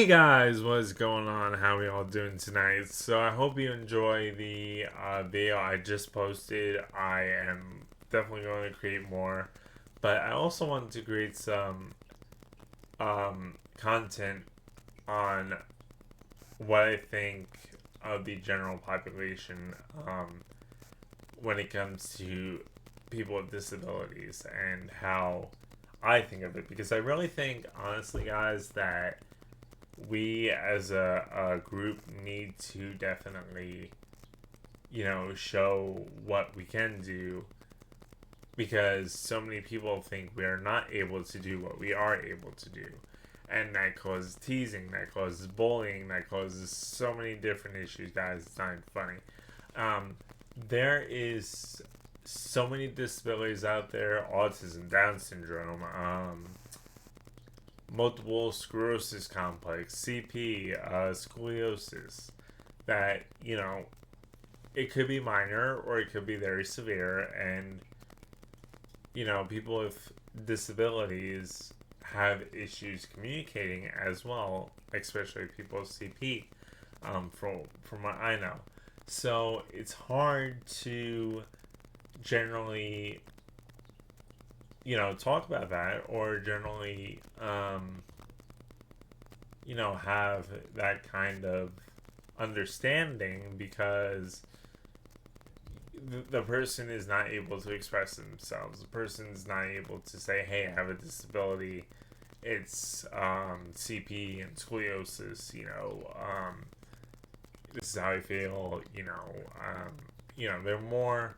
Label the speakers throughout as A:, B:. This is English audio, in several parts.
A: Hey guys, what's going on? How we all doing tonight? So I hope you enjoy the video I just posted. I am definitely going to create more, but I also want to create some content on what I think of the general population when it comes to people with disabilities and how I think of it. Because I really think, honestly, guys, that we as a group need to definitely, show what we can do because so many people think we are not able to do what we are able to do. And that causes teasing, that causes bullying, that causes so many different issues, guys. It's not funny. Um, there is so many disabilities out there: autism, Down syndrome, multiple sclerosis complex, CP, scoliosis, that, it could be minor or it could be very severe. And, people with disabilities have issues communicating as well, especially people with CP, from what I know. So it's hard to generally talk about that or generally, have that kind of understanding because the person is not able to express themselves. The person is not able to say, hey, I have a disability. It's CP and scoliosis, this is how I feel, they're more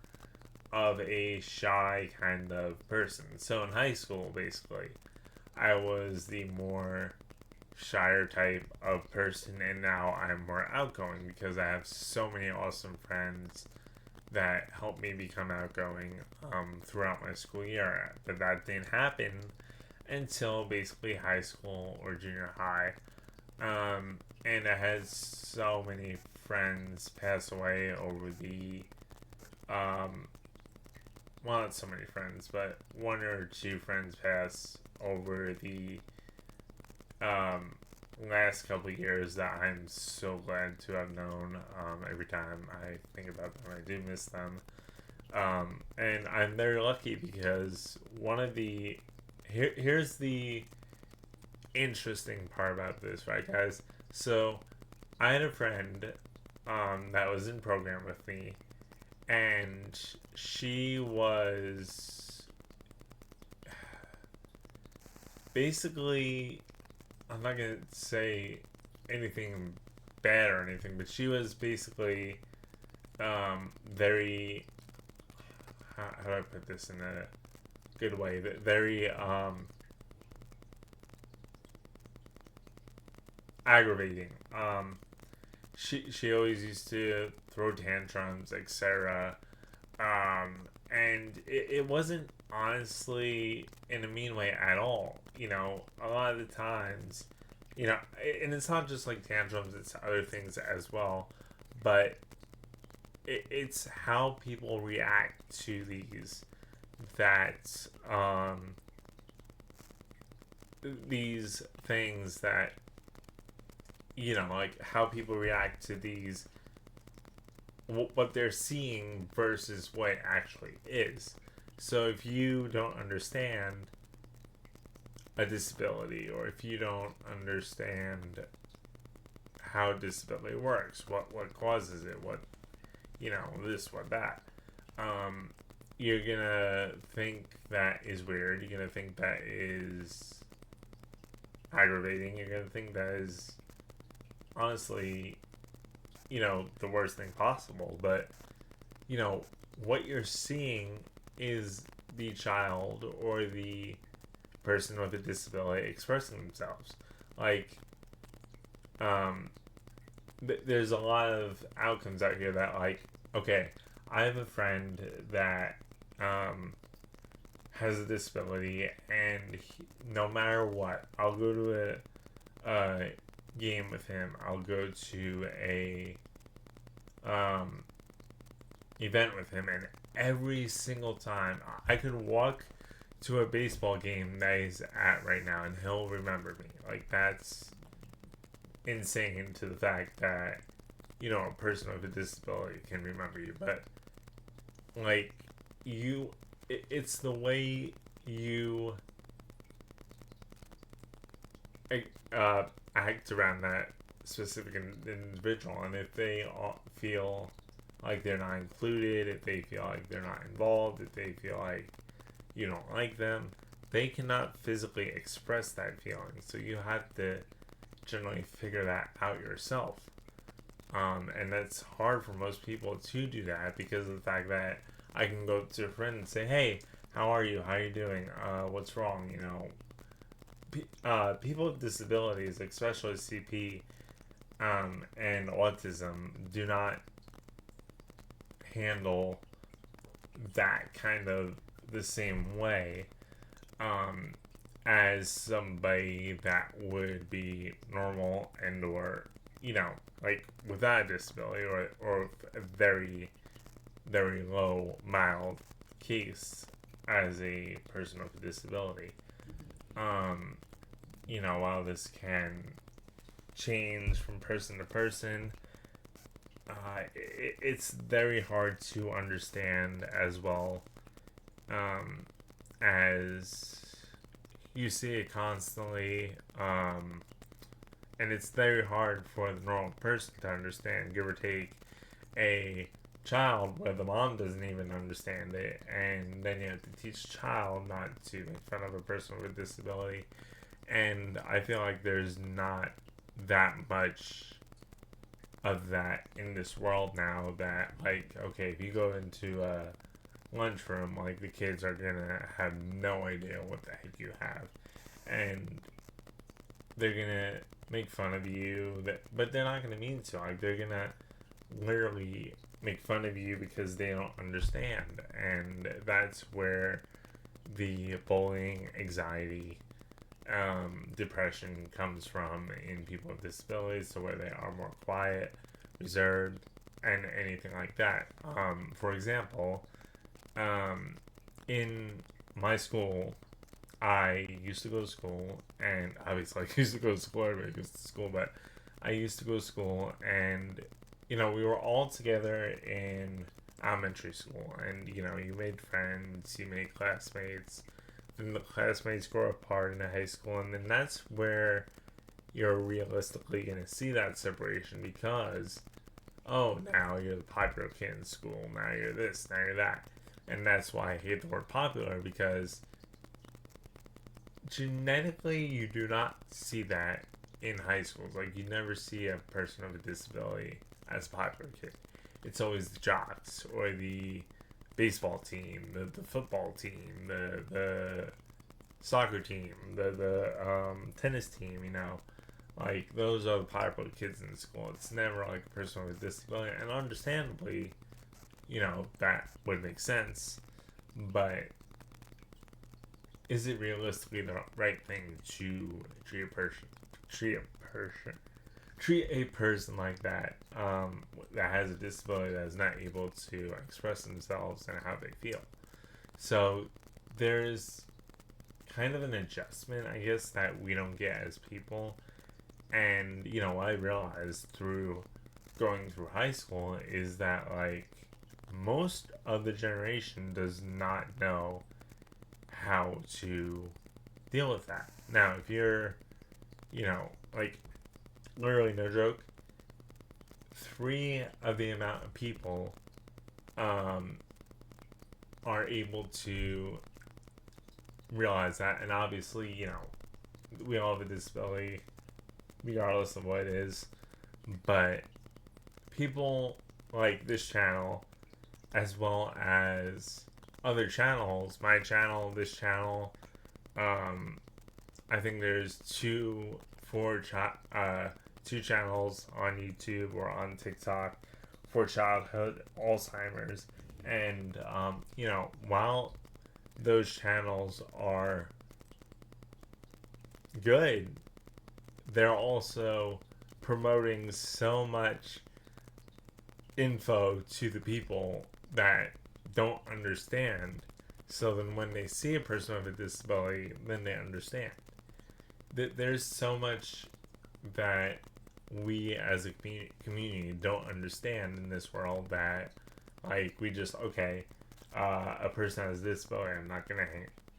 A: of a shy kind of person. So in high school, basically, I was the more shyer type of person, and now I'm more outgoing because I have so many awesome friends that helped me become outgoing throughout my school year. But that didn't happen until basically high school or junior high. And I had so many friends pass away over the well, not so many friends, but one or two friends pass over the last couple of years that I'm so glad to have known. Every time I think about them, I do miss them. And I'm very lucky because one of the here's the interesting part about this, right, guys? So I had a friend that was in program with me, and she was basically, I'm not gonna say anything bad or anything, but she was basically very, how do I put this in a good way, very aggravating. She always used to throw tantrums, etc. And it wasn't honestly in a mean way at all. A lot of the times, and it's not just like tantrums; it's other things as well. But it's how people react to these that these things that like how people react to these, what they're seeing versus what it actually is. So if you don't understand a disability, or if you don't understand how disability works, what causes it, what, this, what, that, you're gonna think that is weird. You're gonna think that is aggravating. You're gonna think that is honestly, the worst thing possible. But, what you're seeing is the child or the person with a disability expressing themselves. Like, there's a lot of outcomes out here that, like, okay, I have a friend that has a disability, and no matter what, I'll go to a game with him. I'll go to a event with him, and every single time I could walk to a baseball game that he's at right now, and he'll remember me. Like, that's insane to the fact that, a person with a disability can remember you. But, like, it's the way you uh, act around that specific individual. And if they feel like they're not included, if they feel like they're not involved, if they feel like you don't like them, they cannot physically express that feeling. So you have to generally figure that out yourself. And that's hard for most people to do that because of the fact that I can go to a friend and say, "Hey, how are you? How are you doing? What's wrong?" People with disabilities, especially CP and autism, do not handle that kind of the same way as somebody that would be normal and or like without a disability or a very very low mild case as a person with a disability. While this can change from person to person, it's very hard to understand as well, as you see it constantly, and it's very hard for the normal person to understand, give or take a child where the mom doesn't even understand it, and then you have to teach a child not to make fun of a person with a disability. And I feel like there's not that much of that in this world now, that like, okay, if you go into a lunchroom, like the kids are gonna have no idea what the heck you have, and they're gonna make fun of you, but they're not gonna mean to. Like, they're gonna literally make fun of you because they don't understand. And that's where the bullying, anxiety, depression comes from in people with disabilities, so where they are more quiet, reserved, and anything like that. For example, in my school, I used to go to school, and obviously I used to go to school, everybody goes to school, but I used to go to school, and we were all together in elementary school, and you made friends, you made classmates, then the classmates grow apart in high school, and then that's where you're realistically going to see that separation, because now you're the popular kid in school, now you're this, now you're that. And that's why I hate the word popular, because genetically you do not see that in high schools. Like, you never see a person with a disability as a popular kid. It's always the jocks or the baseball team, the football team, the soccer team, the tennis team, like, those are the popular kids in school. It's never like a person with a disability, and understandably, that would make sense, but is it realistically the right thing to treat a person like that, that has a disability, that is not able to express themselves and how they feel? So there's kind of an adjustment, I guess, that we don't get as people. And what I realized through going through high school is that, like, most of the generation does not know how to deal with that. Now, if you're, like, literally no joke, 3 of the amount of people are able to realize that. And obviously, we all have a disability regardless of what it is, but people like this channel, as well as other channels, my channel, this channel, I think there's two channels on YouTube or on TikTok for childhood Alzheimer's. And while those channels are good, they're also promoting so much info to the people that don't understand. So then when they see a person with a disability, then they understand. There's so much that we as a community don't understand in this world that, like, we just, okay, a person has this disability, I'm not gonna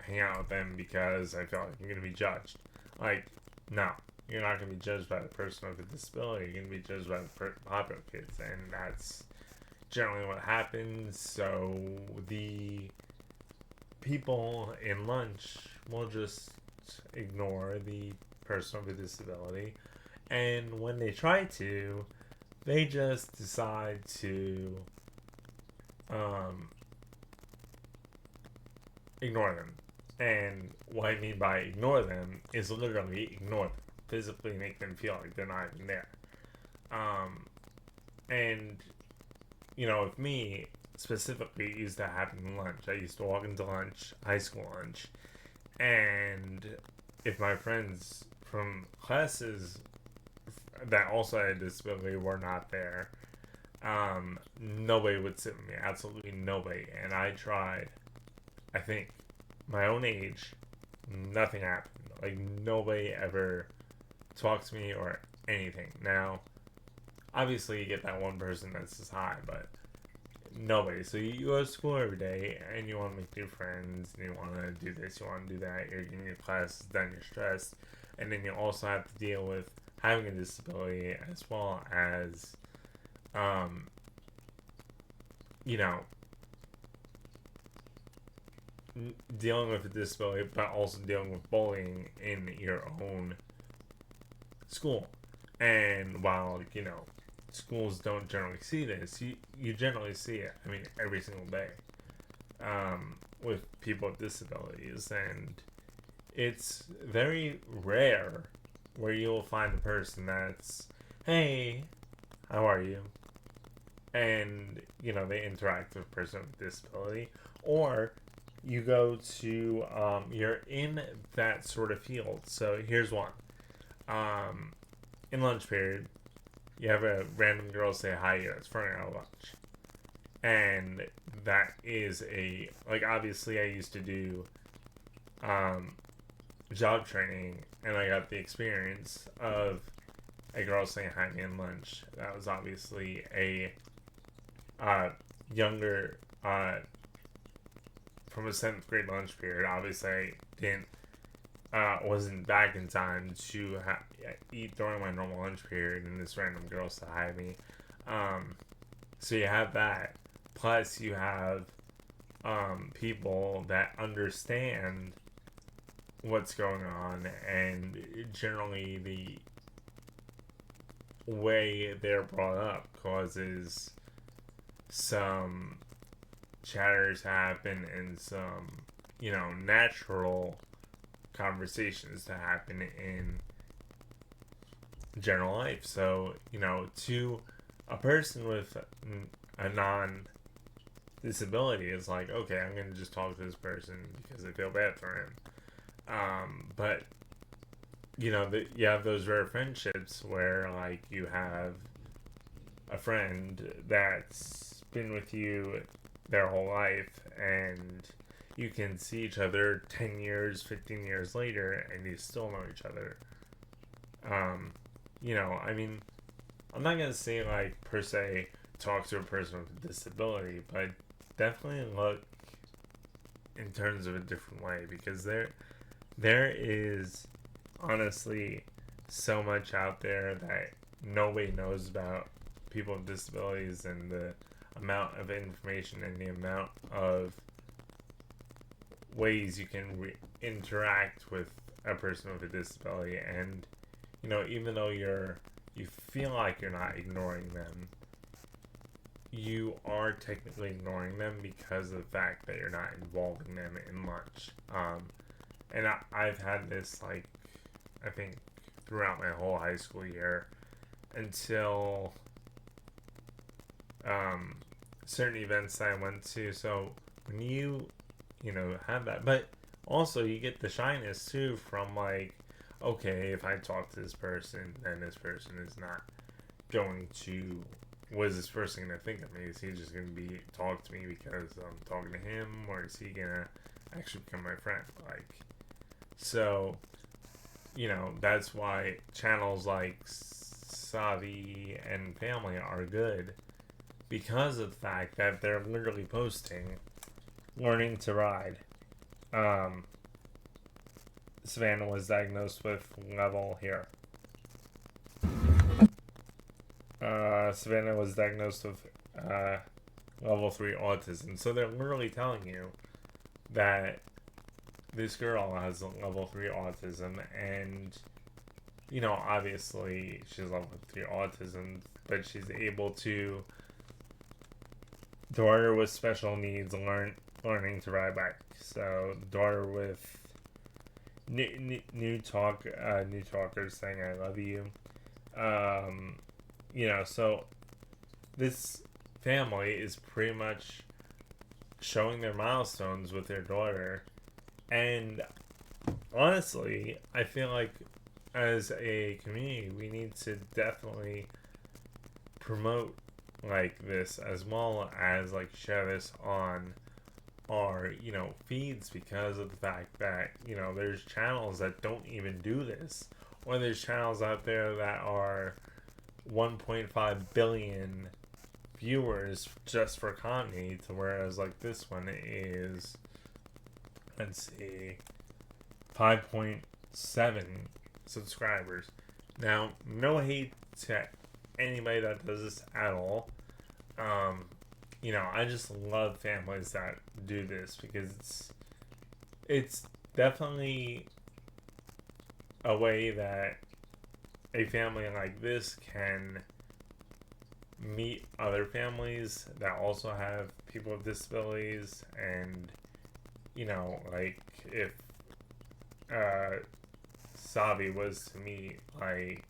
A: hang out with them because I feel like I'm gonna be judged. Like, no, you're not gonna be judged by the person with a disability. You're gonna be judged by the popular kids, and that's generally what happens. So the people in lunch will just ignore the person with a disability, and when they try to, they just decide to um, ignore them. And what I mean by ignore them is literally ignore them, physically make them feel like they're not even there. Um, and with me specifically, it used to happen in lunch. I used to walk into lunch, high school lunch, and if my friends from classes that also had a disability were not there, nobody would sit with me. Absolutely nobody. And I tried, I think, my own age, nothing happened. Like, nobody ever talked to me or anything. Now, obviously, you get that one person that says hi, but nobody. So you go to school every day and you want to make new friends and you want to do this, you want to do that. You're getting your classes done, you're stressed, and then you also have to deal with having a disability as well as, you know, dealing with a disability, but also dealing with bullying in your own school. And while schools don't generally see this, you generally see it. I mean, every single day, with people with disabilities, and it's very rare where you'll find a person that's, hey, how are you? And they interact with a person with disability, or you go to you're in that sort of field. So here's one. In lunch period, you have a random girl say hi to you. It's front of lunch, and that is obviously I used to do job training, and I got the experience of a girl saying hi to me in lunch. That was obviously a younger from a 7th grade lunch period. Obviously, I didn't wasn't back in time to eat during my normal lunch period, and this random girl said hi to me. So you have that. Plus, you have people that understand what's going on, and generally the way they're brought up causes some chatters happen and some natural conversations to happen in general life. So to a person with a non-disability, it's like, okay, I'm gonna just talk to this person because I feel bad for him. But you have those rare friendships where you have a friend that's been with you their whole life, and you can see each other 10 years, 15 years later, and you still know each other. I mean, I'm not going to say, per se, talk to a person with a disability, but definitely look in terms of a different way, because there is honestly so much out there that nobody knows about people with disabilities, and the amount of information and the amount of ways you can interact with a person with a disability. And even though you feel like you're not ignoring them, you are technically ignoring them because of the fact that you're not involving them in lunch. And I've had this I think throughout my whole high school year, until certain events that I went to. So when you have that, but also you get the shyness too from okay, if I talk to this person, then this person is not going to, what is this person gonna think of me? Is he just gonna be talk to me because I'm talking to him, or is he gonna actually become my friend? So that's why channels like Savi and family are good because of the fact that they're literally posting learning to ride. Um, Savannah was diagnosed with level here. Savannah was diagnosed with level 3 autism. So they're literally telling you that this girl has level 3 autism, and obviously she's level 3 autism, but she's able to daughter with special needs learning to ride bike. So daughter with new talkers saying I love you. So this family is pretty much showing their milestones with their daughter, and honestly, I feel like as a community, we need to definitely promote like this, as well as like share this on our feeds, because of the fact that there's channels that don't even do this, or there's channels out there that are 1.5 billion viewers just for comedy, to whereas like this one is, let's see, 5.7 subscribers. Now, no hate to anybody that does this at all. I just love families that do this, because it's definitely a way that a family like this can meet other families that also have people with disabilities, and like if Savi was to meet like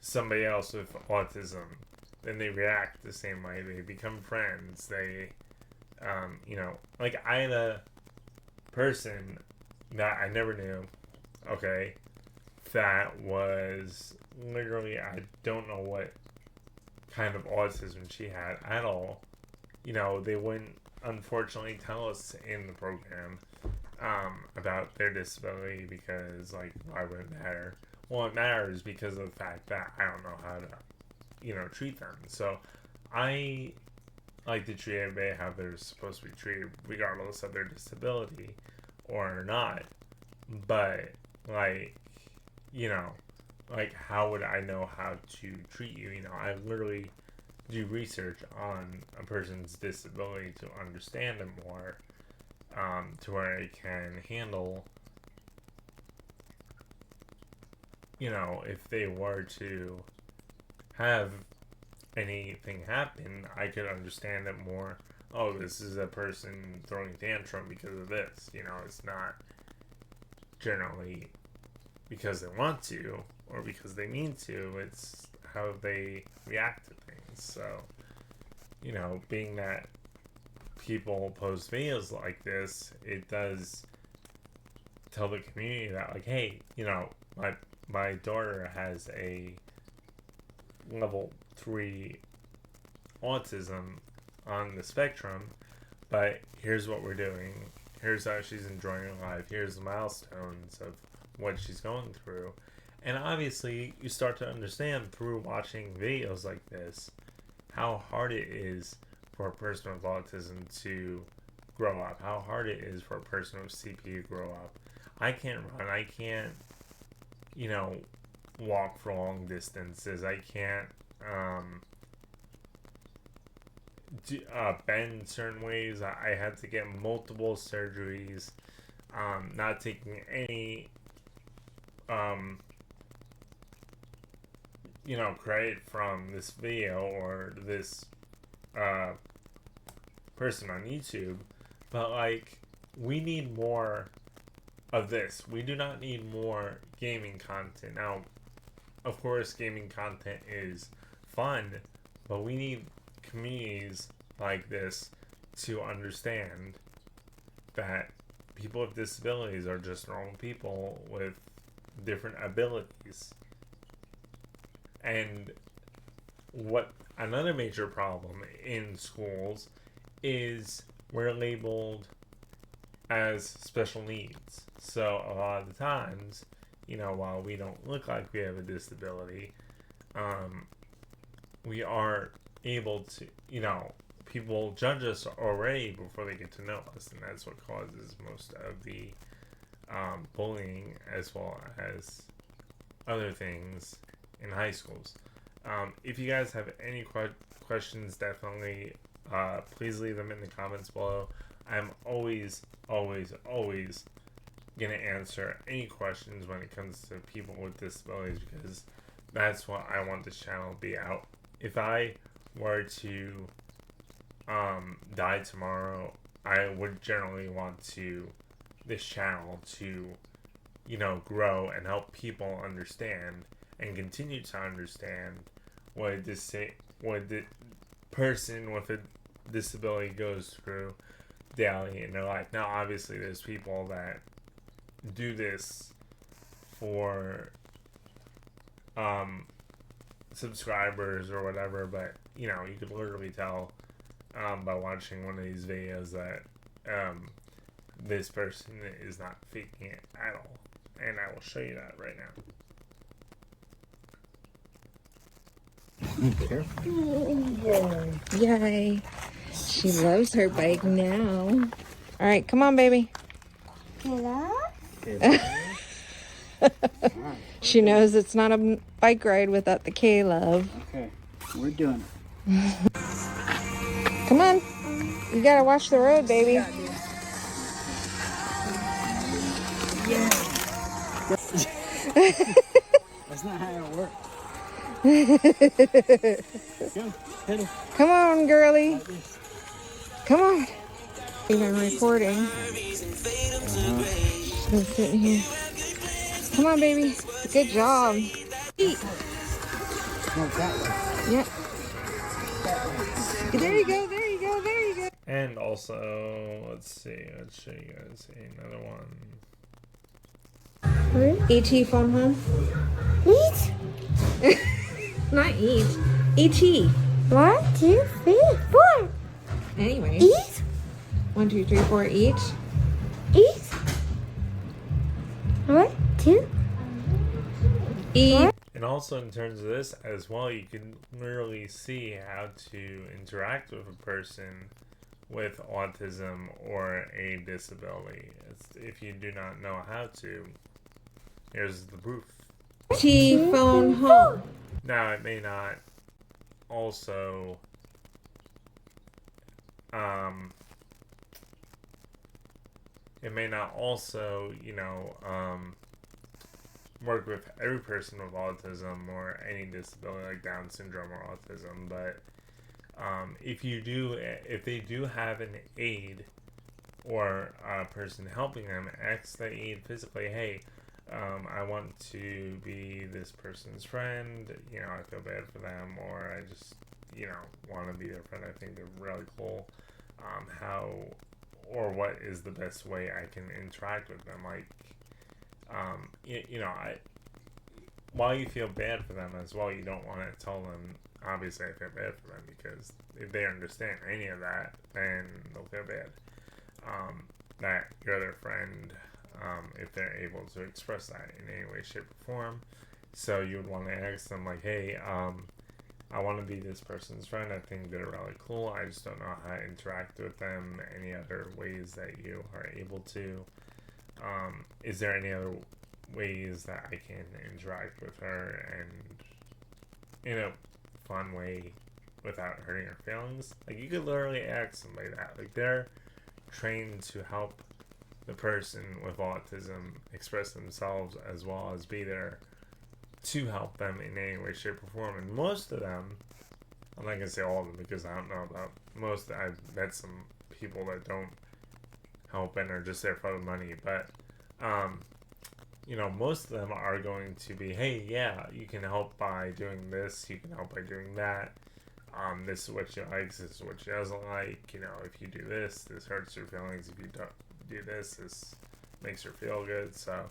A: somebody else with autism, then they react the same way. They become friends. They, like I had a person that I never knew, okay, that was literally, I don't know what kind of autism she had at all. They wouldn't unfortunately tell us in the program about their disability, because like, why would it matter? Well, it matters because of the fact that I don't know how to treat them. So I like to treat everybody how they're supposed to be treated, regardless of their disability or not. But like, like, how would I know how to treat you? I literally do research on a person's disability to understand them more, to where I can handle, if they were to have anything happen, I could understand it more. Oh, this is a person throwing a tantrum because of this. It's not generally because they want to or because they mean to. It's how they react to things. So, being that people post videos like this, it does tell the community that, like, hey, my daughter has a level 3 autism on the spectrum, but here's what we're doing. Here's how she's enjoying her life. Here's the milestones of what she's going through. And obviously, you start to understand through watching videos like this how hard it is for a person with autism to grow up, how hard it is for a person with CP to grow up. I can't run. I can't, walk for long distances. I can't bend certain ways. I had to get multiple surgeries. Not taking any credit from this video or this person on YouTube, but like, we need more of this. We do not need more gaming content. Now, of course, gaming content is fun, but we need communities like this to understand that people with disabilities are just normal people with different abilities. And what another major problem in schools is we're labeled as special needs. So a lot of the times, while we don't look like we have a disability, we are able to, people judge us already before they get to know us, and that's what causes most of the bullying as well as other things in high schools. If you guys have any questions, definitely please leave them in the comments below. I'm always gonna answer any questions when it comes to people with disabilities, because that's what I want this channel to be out. If I were to die tomorrow, I would generally want this channel to grow and help people understand and continue to understand what the person with a disability goes through daily in their life. Now, obviously, there's people that do this for subscribers or whatever, but you could literally tell by watching one of these videos that this person is not faking it at all, and I will show you that right
B: now. Yay. She loves her bike now. All right, come on, baby.
C: Hello?
B: She knows it's not a bike ride without the K-Love.
D: Okay, we're doing it.
B: Come on. You gotta watch the road, baby.
D: Yeah. That's not how it works. Go, pedal.
B: Come on, girly. Come on. Even recording. Just sitting here. Come on, baby. Good job. Eat.
D: No, that way.
B: Yep. There you go. There you go. There you go.
A: And also, let's see. Let's show you guys another one.
B: E.T. phone home.
C: Eat?
B: Not eat. E.T.
C: 1, 2, 3, 4.
B: Anyway.
C: Eat?
B: 1, 2, 3, 4 each.
C: Eat? 1, 2.
B: Eat.
A: And also in terms of this as well, you can literally see how to interact with a person with autism or a disability. If you do not know how to, here's the proof.
B: E.T. phone home.
A: Now, it may not also work with every person with autism or any disability like Down syndrome or autism, but if they do have an aide or a person helping them, ask the aide physically, hey, I want to be this person's friend, I feel bad for them, or I just, want to be their friend. I think they're really cool. What is the best way I can interact with them? Like, while you feel bad for them as well, you don't want to tell them, obviously I feel bad for them, because if they understand any of that, then they'll feel bad that you're their friend, if they're able to express that in any way, shape, or form. So you would want to ask them, like, hey, I want to be this person's friend. I think they're really cool. I just don't know how to interact with them. Any other ways that you are able to? Is there any other ways that I can interact with her and in a fun way without hurting her feelings? Like, you could literally ask somebody that. Like, they're trained to help the person with autism express themselves as well as be there to help them in any way, shape, or form. And most of them, I'm not gonna say all of them because I don't know about most. I've met some people that don't help and are just there for the money, but most of them are going to be, hey, yeah, you can help by doing this, you can help by doing that. This is what she likes, this is what she doesn't like. If you do this, this hurts her feelings. If you don't do this, this makes her feel good. So,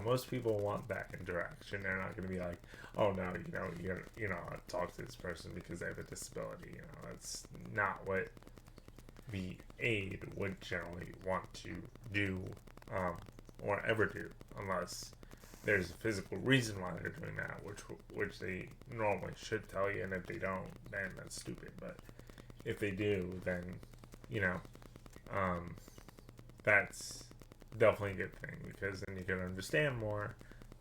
A: most people want that interaction. They're not going to be like, oh no, you talk to this person because they have a disability. That's not what the aide would generally want to do or ever do, unless there's a physical reason why they're doing that, which they normally should tell you, and if they don't, then that's stupid. But if they do, then that's definitely a good thing, because then you can understand more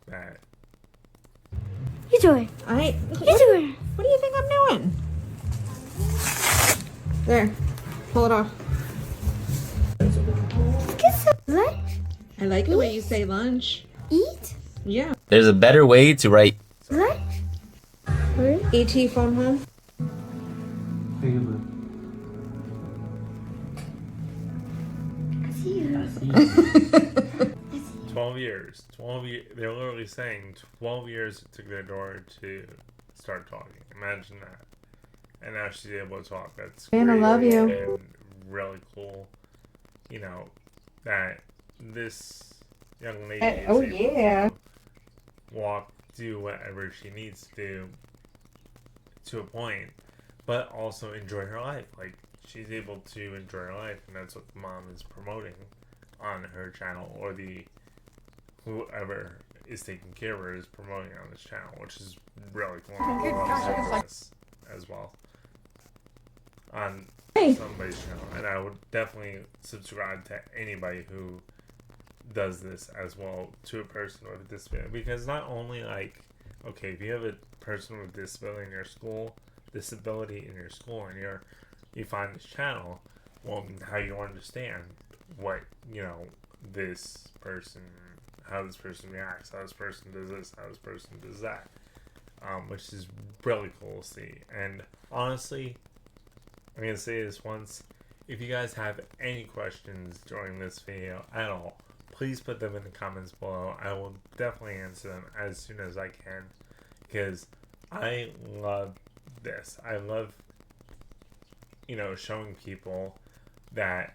A: that.
C: You doing?
B: You
C: You doing?
B: What do you think I'm doing? There. Pull it off.
C: Get some lunch.
B: I like the way you say lunch.
C: Eat
B: Yeah.
E: There's a better way to write.
C: lunch. Hurry.
B: ET phone home.
C: I see you.
A: 12 years. 12 years. They're literally saying 12 years it took their daughter to start talking. Imagine that. And now she's able to talk. That's
B: Man, I
A: great
B: love you.
A: and really cool. That this young lady is
B: Oh,
A: able
B: yeah.
A: to walk, do whatever she needs to do to a point, but also enjoy her life. Like, she's able to enjoy her life, and that's what the mom is promoting on her channel, or whoever is taking care of her is promoting on this channel, which is really cool. I love this as well on
B: Hey.
A: somebody's channel, and I would definitely subscribe to anybody who does this as well, to a person with a disability, because not only, like, okay, if you have a person with disability in your school, and you find this channel, well, how you understand what this person, how this person reacts, how this person does this, how this person does that, which is really cool to see. And honestly, I'm gonna say this once: if you guys have any questions during this video at all, please put them in the comments below. I will definitely answer them as soon as I can, because I love this. I love, showing people that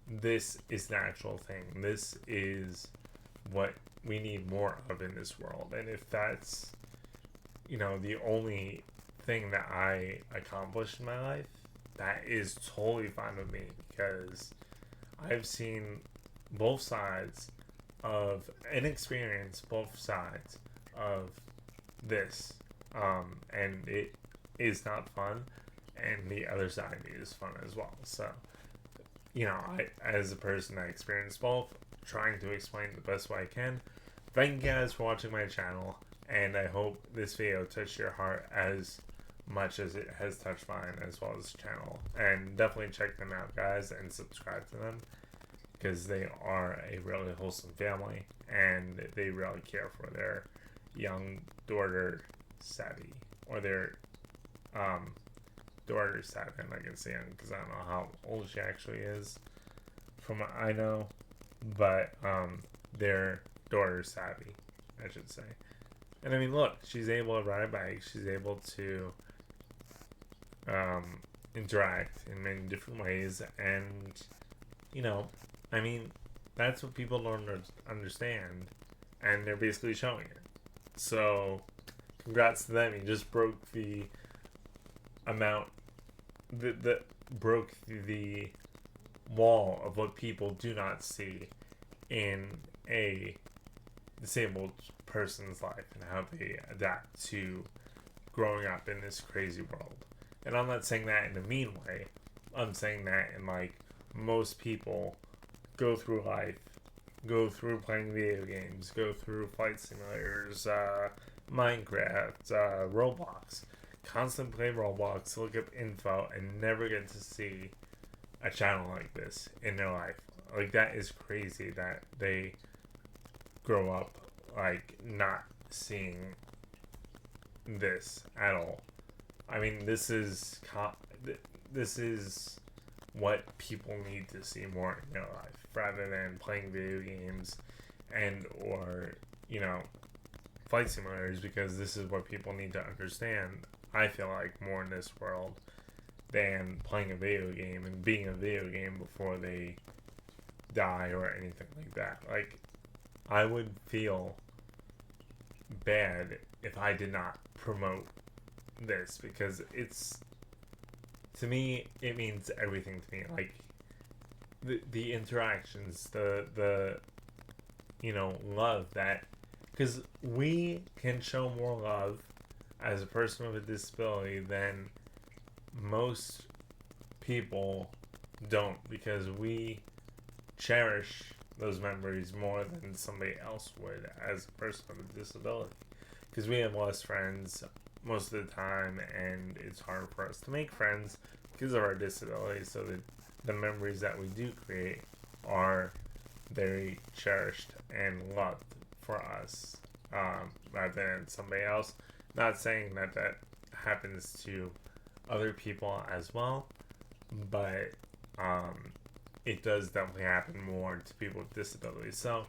A: this is the actual thing. This is what we need more of in this world. And if that's, the only thing that I accomplished in my life, that is totally fine with me, because I've seen both sides of an experience, both sides of this, and it is not fun, and the other side is fun as well. So, I, as a person that experienced both, trying to explain the best way I can. Thank you guys for watching my channel, and I hope this video touched your heart as much as it has touched mine, as well as the channel. And definitely check them out, guys, and subscribe to them, because they are a really wholesome family, and they really care for their young daughter, Sadie, or their daughter, Sadie. I'm not gonna say it because I don't know how old she actually is, from what I know, but their daughter, Sadie, I should say. And I mean, look, she's able to ride a bike. She's able to interact in many different ways, and I mean, that's what people don't understand, and they're basically showing it. So congrats to them. You just broke the amount that broke the wall of what people do not see in a disabled person's life, and how they adapt to growing up in this crazy world. And I'm not saying that in a mean way. I'm saying that in, like, most people go through life, go through playing video games, go through flight simulators, Minecraft, Roblox, constantly play Roblox, look up info, and never get to see a channel like this in their life. Like, that is crazy that they grow up, like, not seeing this at all. I mean, this is what people need to see more in their life, rather than playing video games or flight simulators, because this is what people need to understand, I feel like, more in this world than playing a video game and being a video game before they die or anything like that. Like, I would feel bad if I did not promote this, because to me, it means everything to me. Like, the interactions, the love that because we can show more love as a person with a disability than most people don't, because we cherish those memories more than somebody else would as a person with a disability, because we have less friends most of the time, and it's hard for us to make friends because of our disability, so that the memories that we do create are very cherished and loved for us, rather than somebody else. Not saying that that happens to other people as well, but it does definitely happen more to people with disabilities. So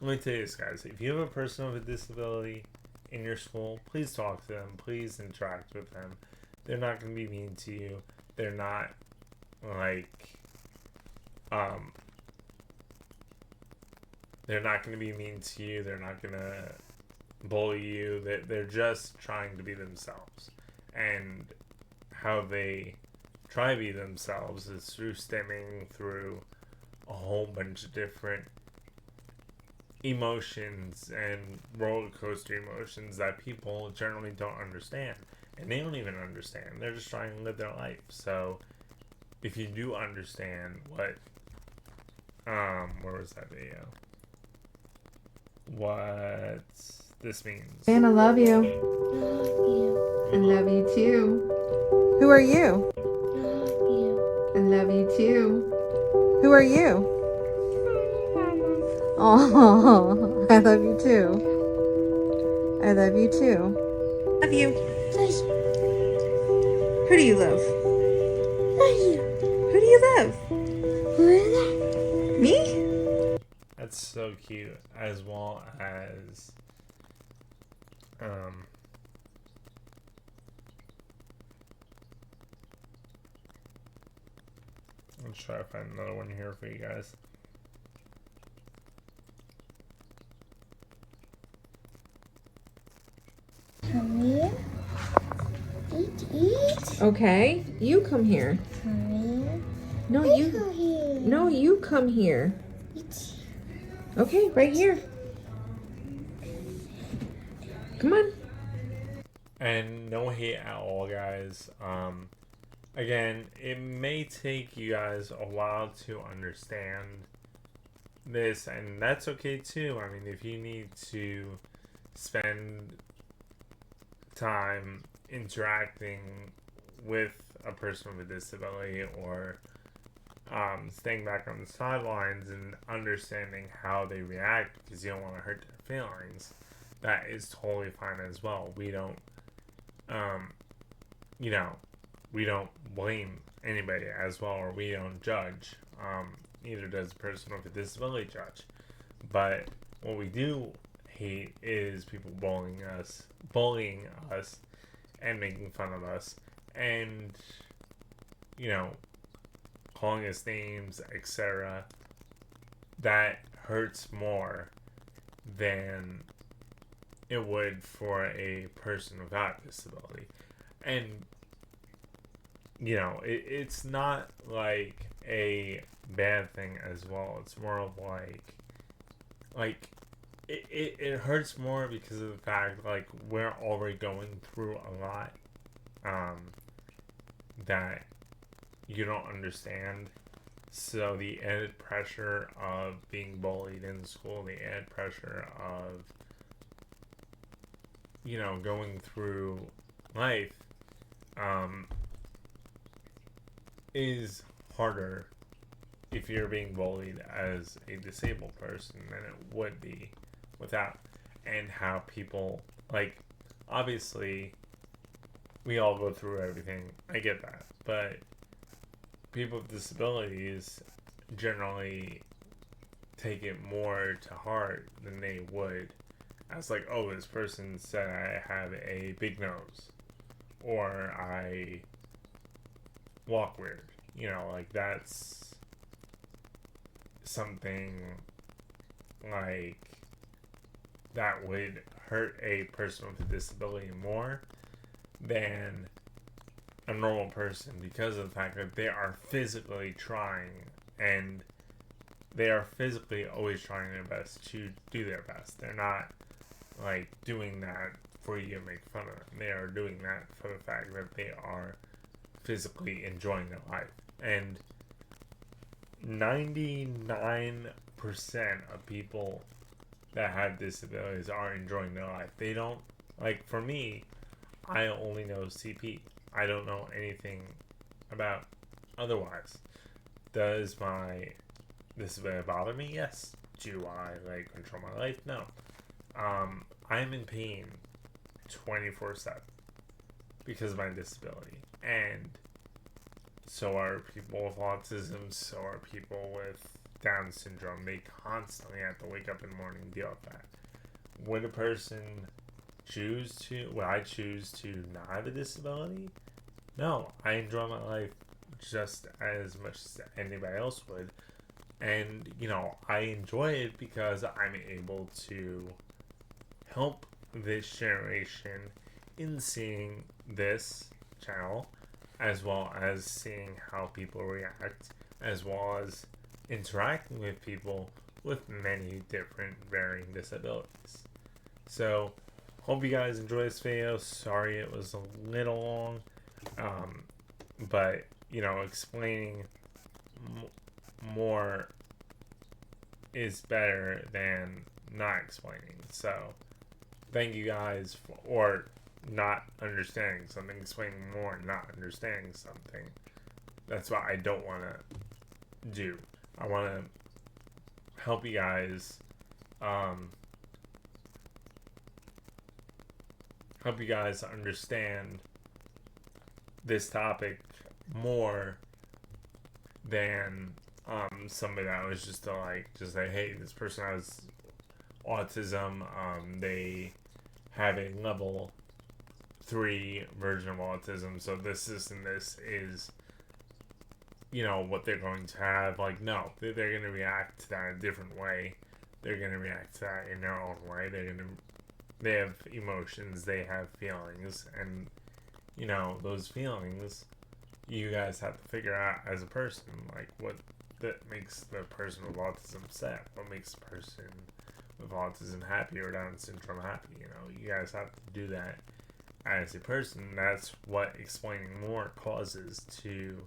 A: let me tell you this, guys, if you have a person with a disability in your school, please talk to them, please interact with them. They're not going to be mean to you. They're not like they're not going to be mean to you. They're not going to bully you. They're just trying to be themselves. And how they try to be themselves is through stemming through a whole bunch of different emotions and roller coaster emotions that people generally don't understand. And they don't even understand. They're just trying to live their life. So if you do understand what where was that video? What this means.
B: And I love you.
C: Love you.
B: I love you too. Who are you?
C: Love you.
B: I love you too. Who are you? Oh, I love you too. I love you too. Love you. Who do you love? Who do you love? Me?
A: That's so cute, as well as let's try to find another one here for you guys.
C: Come here. Eat.
B: Okay, you come here.
C: Come here.
B: No,
C: Come
B: you.
C: here.
B: No, you come here.
C: Eat.
B: Okay, right here. Come on.
A: And no hate at all, guys. Again, it may take you guys a while to understand this, and that's okay too. I mean, if you need to spend time interacting with a person with a disability, or staying back on the sidelines and understanding how they react because you don't want to hurt their feelings, that is totally fine as well. We don't we don't blame anybody as well, or we don't judge. Neither does a person with a disability judge. But what we do hate is people bullying us and making fun of us, and calling us names, etc. That hurts more than it would for a person without disability. And it's not like a bad thing as well. It's more of like it hurts more because of the fact like we're already going through a lot that you don't understand. So the added pressure of being bullied in school, the added pressure of going through life is harder if you're being bullied as a disabled person than it would be without. And how people, like, obviously we all go through everything, I get that, but people with disabilities generally take it more to heart than they would as like, oh, this person said I have a big nose, or I walk weird. Like that's something like that would hurt a person with a disability more than a normal person, because of the fact that they are physically trying and they are physically always trying their best to do their best. They're not like doing that for you to make fun of them. They are doing that for the fact that they are physically enjoying their life. And 99% of people that have disabilities are enjoying their life. They don't, like, for me, I only know CP. I don't know anything about otherwise. Does my disability bother me? Yes. Do I, like, control my life? No. I'm in pain 24/7 because of my disability. And so are people with autism, so are people with Down syndrome. They constantly have to wake up in the morning and deal with that. Would a person would I choose to not have a disability? No, I enjoy my life just as much as anybody else would. And, you know, I enjoy it because I'm able to help this generation in seeing this channel, as well as seeing how people react, as well as interacting with people with many different varying disabilities. So, hope you guys enjoy this video. Sorry it was a little long, but, you know, explaining more is better than not explaining. So, thank you guys or not understanding something, explaining more, not understanding something. That's what I don't want to do. I want to help you guys, understand this topic more than somebody that was just to say, hey, this person has autism, they have a level 3 version of autism, so this and this is, you know, what they're going to have. Like, no, they're going to react to that a different way. They're going to react to that in their own way. They have emotions, they have feelings, and, you know, those feelings, you guys have to figure out as a person, like, what that makes the person with autism sad, what makes the person with autism happy or Down syndrome happy. You know, you guys have to do that as a person. That's what explaining more causes, to,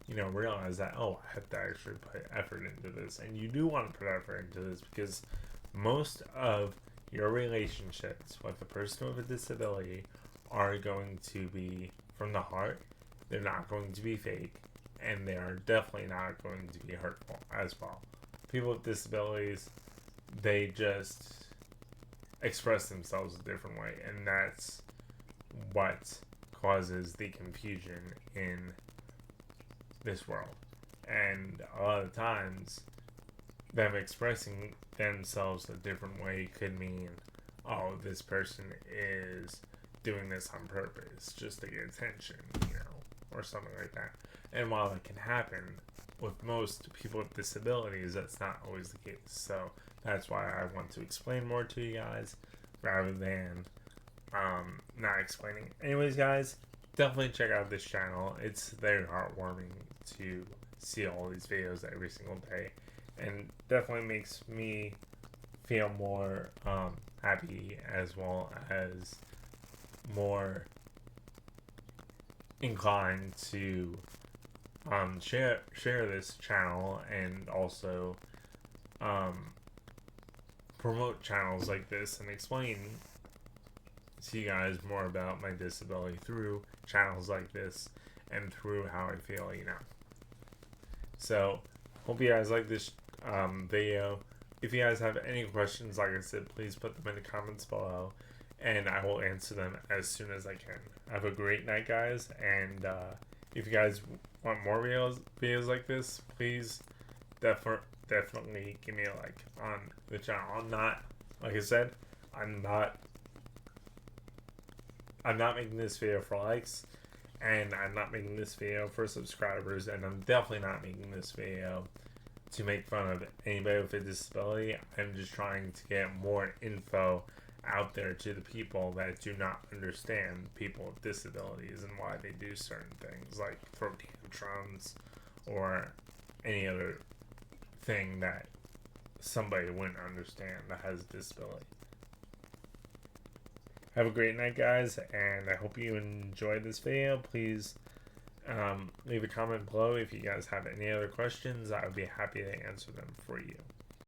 A: you know, realize that, oh, I have to actually put effort into this. And you do want to put effort into this because most of your relationships with a person with a disability are going to be from the heart. They're not going to be fake, and they are definitely not going to be hurtful as well. People with disabilities, they just express themselves a different way, and that's what causes the confusion in this world. And a lot of times, them expressing themselves a different way could mean, oh, this person is doing this on purpose just to get attention, you know, or something like that. And while that can happen with most people with disabilities, that's not always the case. So that's why I want to explain more to you guys rather than not explaining. Anyways, guys, definitely check out this channel. It's very heartwarming to see all these videos every single day, and definitely makes me feel more happy, as well as more inclined to share this channel, and also promote channels like this and explain to you guys more about my disability through channels like this and through how I feel, you know. So, hope you guys like this video. If you guys have any questions, like I said, please put them in the comments below, and I will answer them as soon as I can. Have a great night, guys, and if you guys want more videos like this, please definitely give me a like on the channel. I'm not, like I said, I'm not making this video for likes, and I'm not making this video for subscribers, and I'm definitely not making this video to make fun of anybody with a disability. I'm just trying to get more info out there to the people that do not understand people with disabilities and why they do certain things, like throw tantrums or any other thing that somebody wouldn't understand that has a disability. Have a great night, guys, and I hope you enjoyed this video. Please leave a comment below if you guys have any other questions. I would be happy to answer them for you.